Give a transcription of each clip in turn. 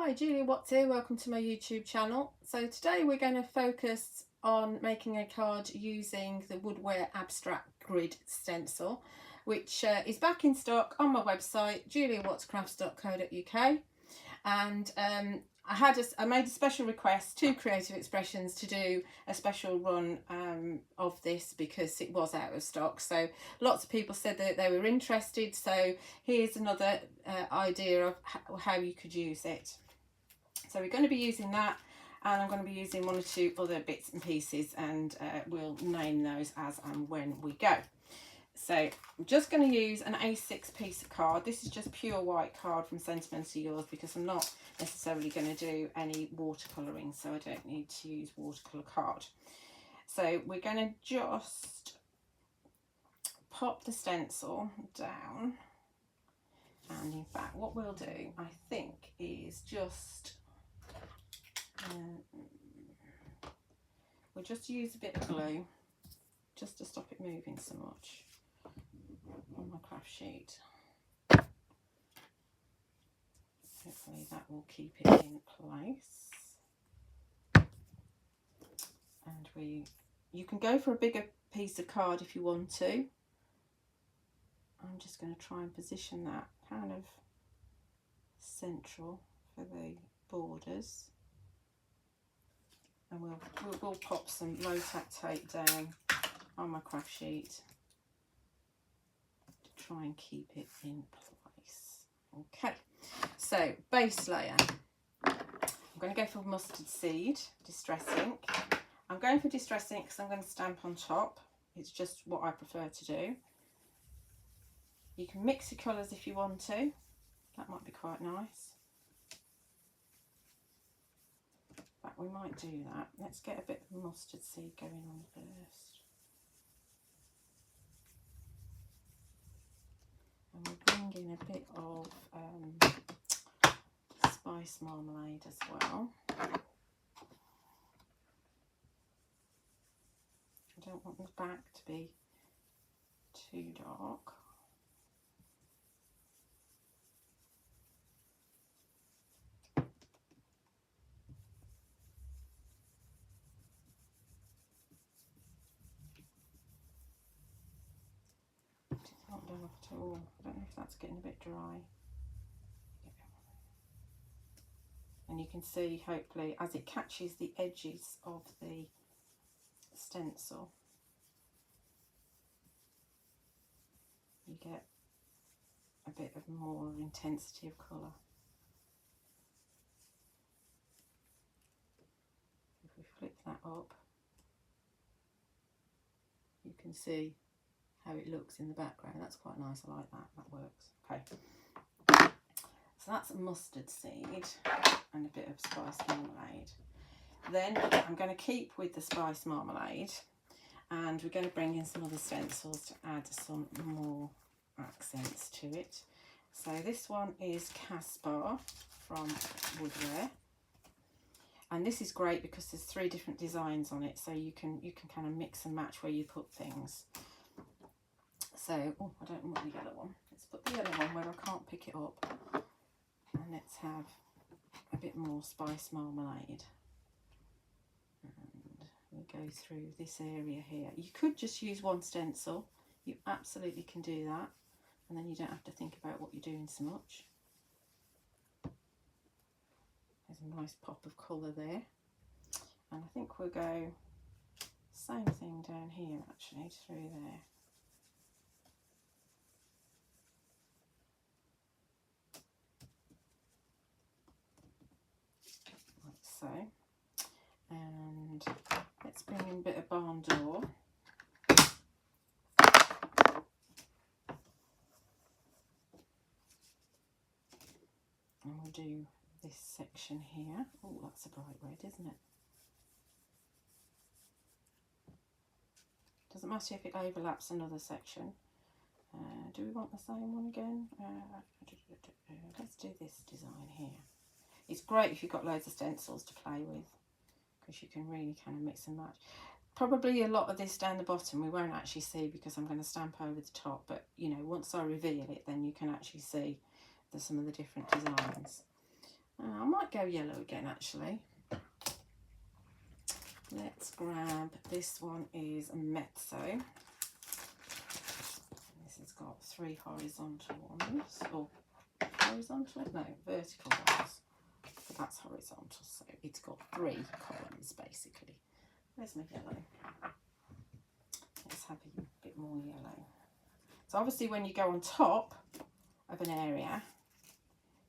Hi, Julia Watts here, welcome to my YouTube channel. So today we're going to focus on making a card using the Woodware Abstract Grid Stencil, which is back in stock on my website, juliawattscrafts.co.uk. And I made a special request to Creative Expressions to do a special run of this because it was out of stock. So lots of people said that they were interested. So here's another idea of how you could use it. So we're going to be using that, and I'm going to be using one or two other bits and pieces, and we'll name those as and when we go. So I'm just going to use an A6 piece of card. This is just pure white card from Sentimental Yours because I'm not necessarily going to do any watercolouring, so I don't need to use watercolour card. So we're going to just pop the stencil down, and in fact what we'll do, I think, is just we'll just use a bit of glue just to stop it moving so much on my craft sheet. Hopefully that will keep it in place. And you can go for a bigger piece of card if you want to. I'm just going to try and position that kind of central for the borders. And we'll pop some low tack tape down on my craft sheet to try and keep it in place. Okay, so base layer. I'm going to go for mustard seed, distress ink. I'm going for distress ink because I'm going to stamp on top. It's just what I prefer to do. You can mix your colours if you want to. That might be quite nice. We might do that. Let's get a bit of mustard seed going on first. And we'll bring in a bit of spice marmalade as well. I don't want the back to be too dark. Not done at all. I don't know if that's getting a bit dry. And you can see, hopefully, as it catches the edges of the stencil, you get a bit of more intensity of colour. If we flip that up, you can see how it looks in the background. That's quite nice. I like that. That works. Okay. So that's mustard seed and a bit of spice marmalade. Then I'm going to keep with the spice marmalade, and we're going to bring in some other stencils to add some more accents to it. So this one is Kasbah from Woodware. And this is great because there's 3 different designs on it, so you can kind of mix and match where you put things. So, oh, I don't want the yellow one. Let's put the yellow one where I can't pick it up. And let's have a bit more spice marmalade. And we'll go through this area here. You could just use one stencil. You absolutely can do that. And then you don't have to think about what you're doing so much. There's a nice pop of colour there. And I think we'll go same thing down here actually, through there. So, and let's bring in a bit of barn door. And we'll do this section here. Oh, that's a bright red, isn't it? Doesn't matter if it overlaps another section. Do we want the same one again? Let's do this design here. It's great if you've got loads of stencils to play with, because you can really kind of mix and match. Probably a lot of this down the bottom we won't actually see because I'm going to stamp over the top, but you know, once I reveal it, then you can actually see some of the different designs. I might go yellow again actually. Let's grab, this one is Mezzo. This has got 3 horizontal ones, or horizontal? No, vertical ones. But that's horizontal, so it's got 3 columns basically. Where's my yellow? Let's have a bit more yellow. So obviously when you go on top of an area,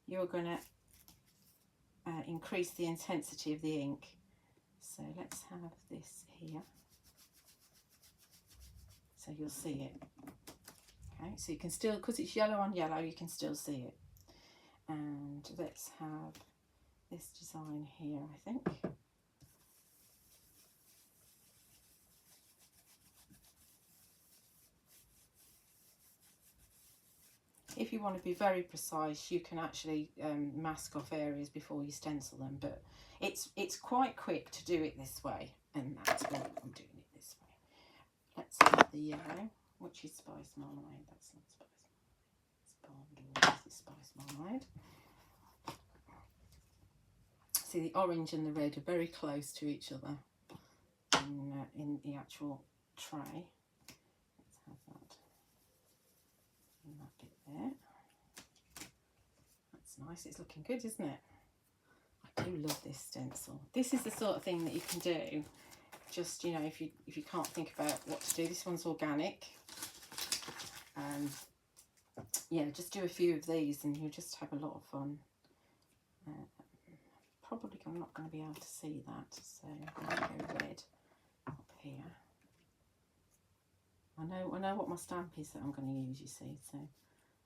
you're going to increase the intensity of the ink. So let's have this here, so you'll see it. Okay, so you can still, because it's yellow on yellow, you can still see it. And let's have this design here, I think. If you want to be very precise, you can actually mask off areas before you stencil them, but it's quite quick to do it this way, and that's why I'm doing it this way. Let's have the yellow, which is Spice Marmalade. That's not Spice Marmalade, it's Bond, or this is Spice Marmalade. See, the orange and the red are very close to each other in the actual tray. Let's have that in that bit there. That's nice. It's looking good, isn't it? I do love this stencil. This is the sort of thing that you can do just, you know, if you can't think about what to do. This one's organic. Yeah, just do a few of these and you'll just have a lot of fun. Probably I'm not going to be able to see that, so I'm going to go red up here. I know what my stamp is that I'm going to use, you see, so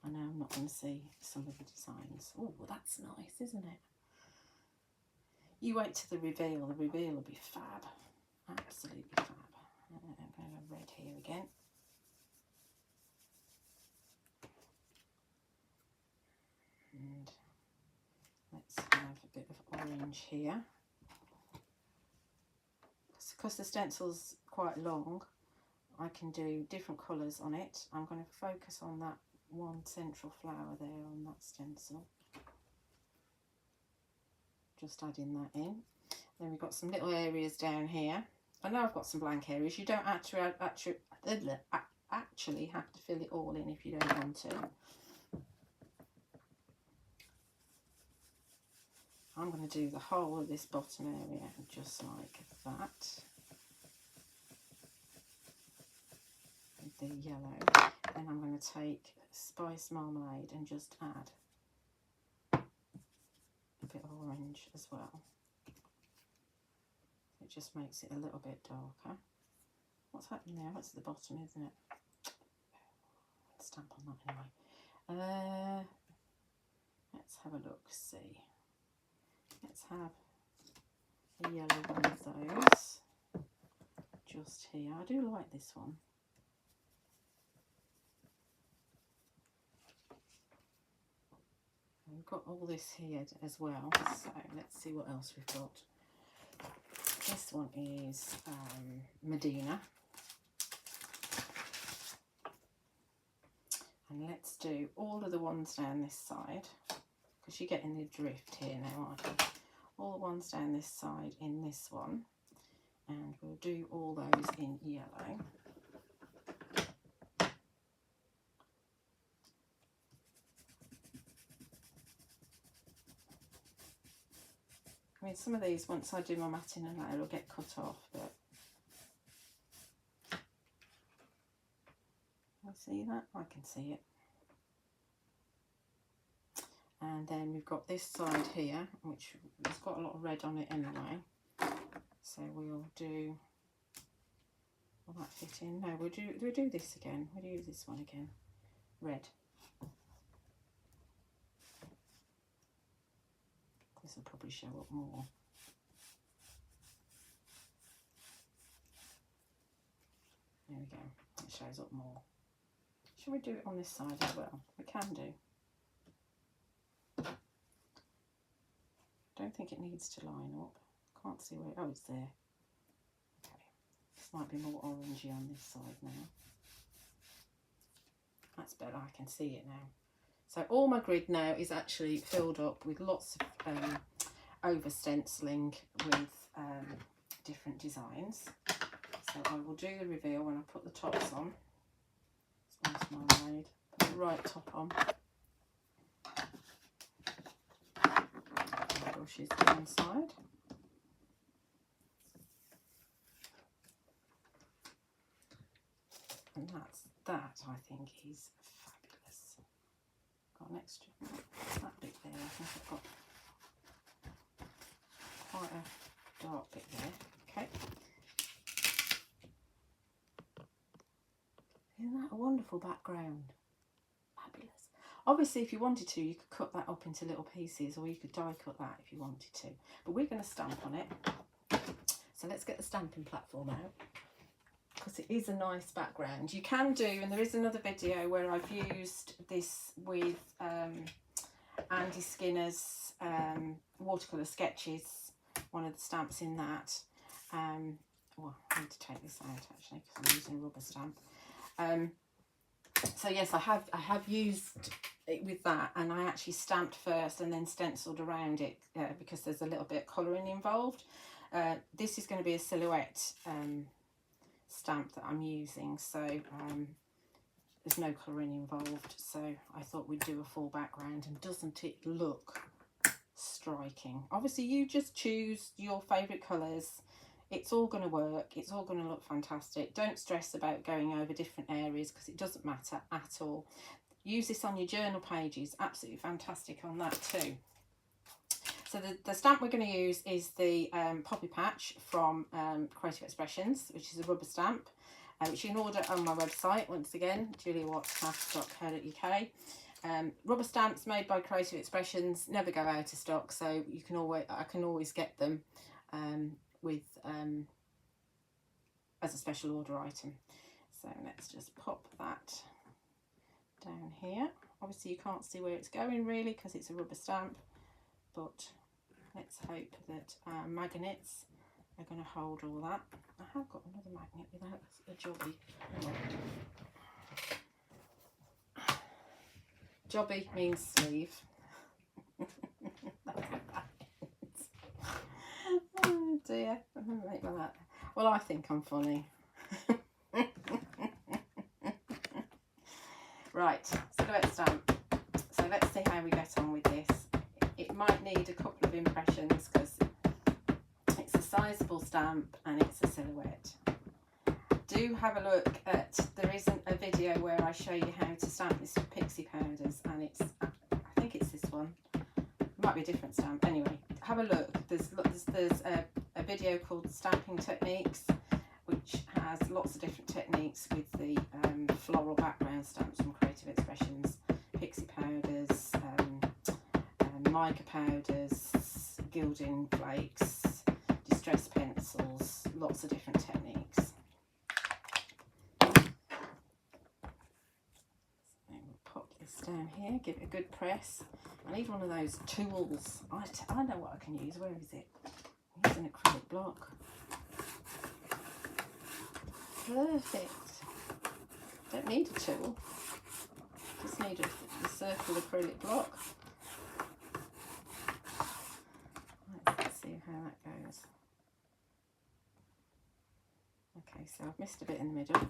I know I'm not going to see some of the designs. Oh, well, that's nice, isn't it? You wait till the reveal will be fab, absolutely fab. I'm going to go red here again. And let's have a bit of orange here. Because the stencil's quite long, I can do different colours on it. I'm going to focus on that one central flower there on that stencil. Just adding that in. Then we've got some little areas down here. I know I've got some blank areas. You don't actually have to fill it all in if you don't want to. I'm going to do the whole of this bottom area just like that. With the yellow. Then I'm going to take Spice Marmalade and just add a bit of orange as well. It just makes it a little bit darker. What's happening there? That's at the bottom, isn't it? Stamp on that anyway. Let's have a look, see. Let's have a yellow one of those just here. I do like this one. We've got all this here as well, so let's see what else we've got. This one is Medina. And let's do all of the ones down this side, because you're getting the drift here now, aren't you? All the ones down this side in this one, and we'll do all those in yellow. I mean, some of these, once I do my matting and that, it'll get cut off, but you see that? I can see it. And then we've got this side here, which has got a lot of red on it anyway. So we'll do, will that fit in? No, we'll do this again. We'll do this one again. Red. This will probably show up more. There we go. It shows up more. Shall we do it on this side as well? We can do. Don't think it needs to line up. Can't see where. Oh, it's there. Okay. This might be more orangey on this side now. That's better. I can see it now. So all my grid now is actually filled up with lots of over stenciling with different designs. So I will do the reveal when I put the tops on. It's nice marmalade. Put the right top on. Brushes to one side. And that I think is fabulous. Got an extra, that bit there, I think I've got quite a dark bit there. Okay. Isn't that a wonderful background? Fabulous. Obviously, if you wanted to, you could cut that up into little pieces, or you could die cut that if you wanted to. But we're going to stamp on it. So let's get the stamping platform out, because it is a nice background. You can do, and there is another video where I've used this with Andy Skinner's watercolour sketches, one of the stamps in that. Well, I need to take this out actually because I'm using a rubber stamp. So yes, I have used it with that, and I actually stamped first and then stenciled around it because there's a little bit of colouring involved. This is going to be a silhouette stamp that I'm using, so there's no colouring involved, so I thought we'd do a full background. And doesn't it look striking? Obviously you just choose your favourite colours. It's all going to work, it's all going to look fantastic. Don't stress about going over different areas because it doesn't matter at all. Use this on your journal pages, absolutely fantastic on that too. So the stamp we're going to use is the Poppy Patch from Creative Expressions, which is a rubber stamp, which you can order on my website, once again, juliawattscraft.co.uk. Rubber stamps made by Creative Expressions never go out of stock, so you can always, I can always get them with as a special order item. So let's just pop that down here. Obviously you can't see where it's going really because it's a rubber stamp, but let's hope that our magnets are going to hold all that. I have got another magnet without a jobby. Jobby means sleeve. Oh dear, I'm going to make that. Well, I think I'm funny. Right, silhouette stamp. So let's see how we get on with this. It might need a couple of impressions because it's a sizable stamp and it's a silhouette. Do have a look at, there isn't a video where I show you how to stamp this with pixie powders, and it's, I think it's this one. It might be a different stamp. Anyway, have a look. There's a video called Stamping Techniques, which has lots of different techniques with the floral background stamps from Creative Expressions, pixie powders, mica powders, gilding flakes, distress pencils, lots of different techniques. So we'll pop this down here, give it a good press. I need one of those tools. I know what I can use. Where is it? I'm using an acrylic block. Perfect. Don't need a tool. Just need a circle acrylic block. Let's see how that goes. Okay, so I've missed a bit in the middle.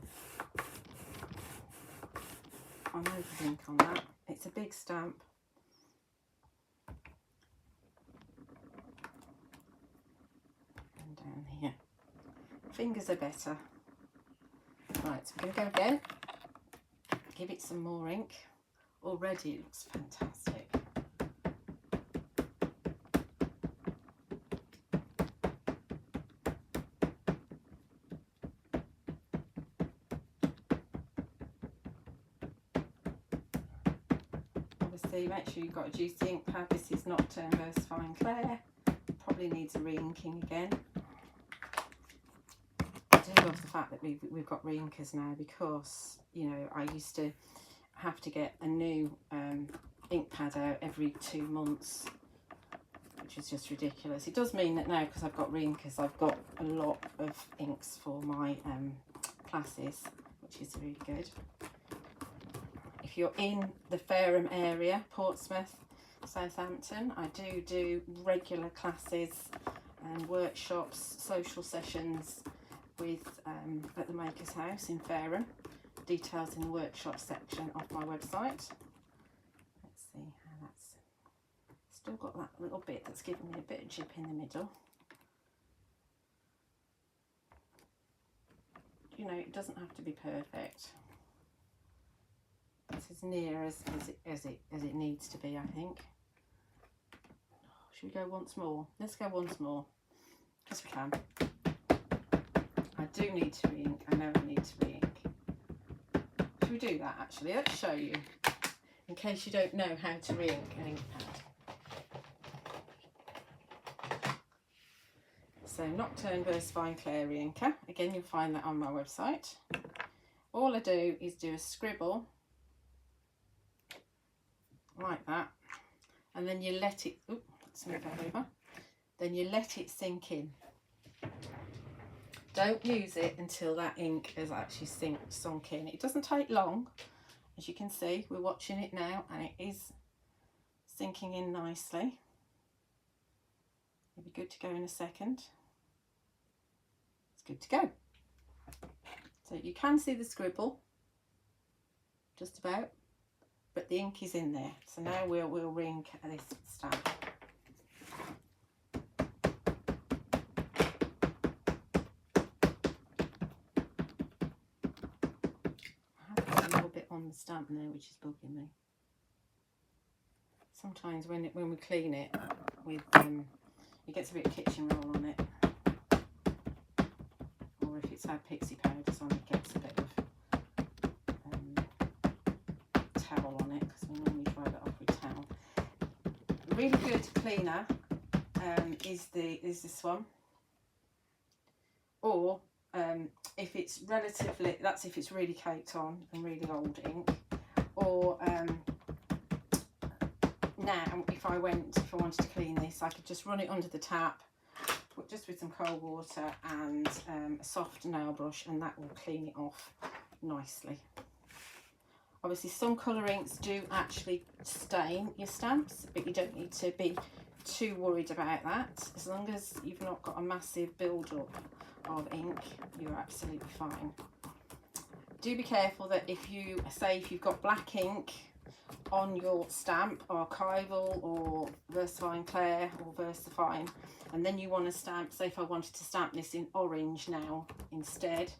I'll over ink on that. It's a big stamp. And down here. Fingers are better. Right, so we're going to go again. Give it some more ink. Already it looks fantastic. Obviously, make sure you've got a juicy ink pad. This is Nocturne Versafine Clair. Probably needs a re-inking again. I do love the fact that we've got re-inkers now, because, you know, I used to have to get a new ink pad out every 2 months, which is just ridiculous. It does mean that now, because I've got re-inkers, I've got a lot of inks for my classes, which is really good. If if you're in the Fareham area, Portsmouth, Southampton, I do regular classes and workshops, social sessions with at the Maker's House in Fareham. Details in the workshop section of my website. Let's see how that's still got that little bit that's giving me a bit of jip in the middle. You know, it doesn't have to be perfect. It's as near as it needs to be, I think. Should we go once more? Let's go once more, because we can. I do need to re-ink. I know I need to re-ink. Should we do that actually? Let's show you, in case you don't know how to re-ink an ink pad. So Nocturne Versafine Clair re-inker. Again, you'll find that on my website. All I do is do a scribble like that, and then you let it, oops, let's move that over. Then you let it sink in. Don't use it until that ink has actually sunk in. It doesn't take long. As you can see, we're watching it now and it is sinking in nicely. It'll be good to go in a second. It's good to go. So you can see the scribble, just about, but the ink is in there. So now we'll re-ink this stamp. On the stamp there, which is bugging me. Sometimes when we clean it with it gets a bit of kitchen roll on it, or if it's had pixie powders on, it gets a bit of towel on it, because we normally dry that off with towel. A really good cleaner is this one, or if it's relatively, that's if it's really caked on and really old ink, or now if I wanted to clean this, I could just run it under the tap, just with some cold water and a soft nail brush, and that will clean it off nicely. Obviously some colour inks do actually stain your stamps, but you don't need to be too worried about that. As long as you've not got a massive build-up of ink, you're absolutely fine. Do be careful that if you've got black ink on your stamp, archival or Versafine Clair or Versafine, and then you want to stamp, say if I wanted to stamp this in orange now instead,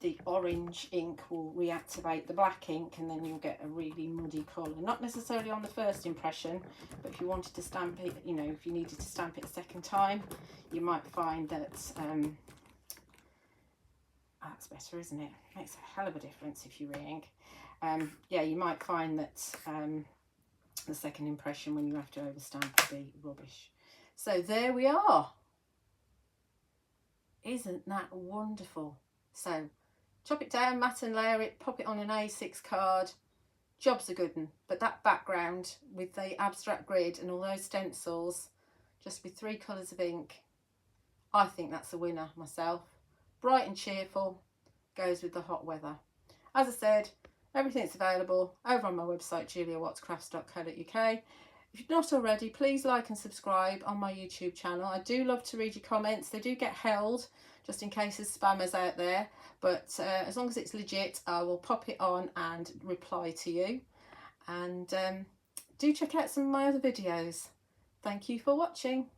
the orange ink will reactivate the black ink, and then you'll get a really muddy colour. Not necessarily on the first impression, but if you wanted to stamp it, you know, if you needed to stamp it a second time, you might find that that's better, isn't it? Makes a hell of a difference if you re-ink. Yeah, you might find that the second impression when you have to overstamp will be rubbish. So there we are. Isn't that wonderful? So chop it down, matte and layer it, pop it on an A6 card. Job's a good one. But that background with the abstract grid and all those stencils, just with 3 colours of ink, I think that's a winner myself. Bright and cheerful, goes with the hot weather. As I said, everything's available over on my website, juliawattscrafts.co.uk. If you're not already, please like and subscribe on my YouTube channel. I do love to read your comments. They do get held, just in case there's spammers out there. But as long as it's legit, I will pop it on and reply to you. And do check out some of my other videos. Thank you for watching.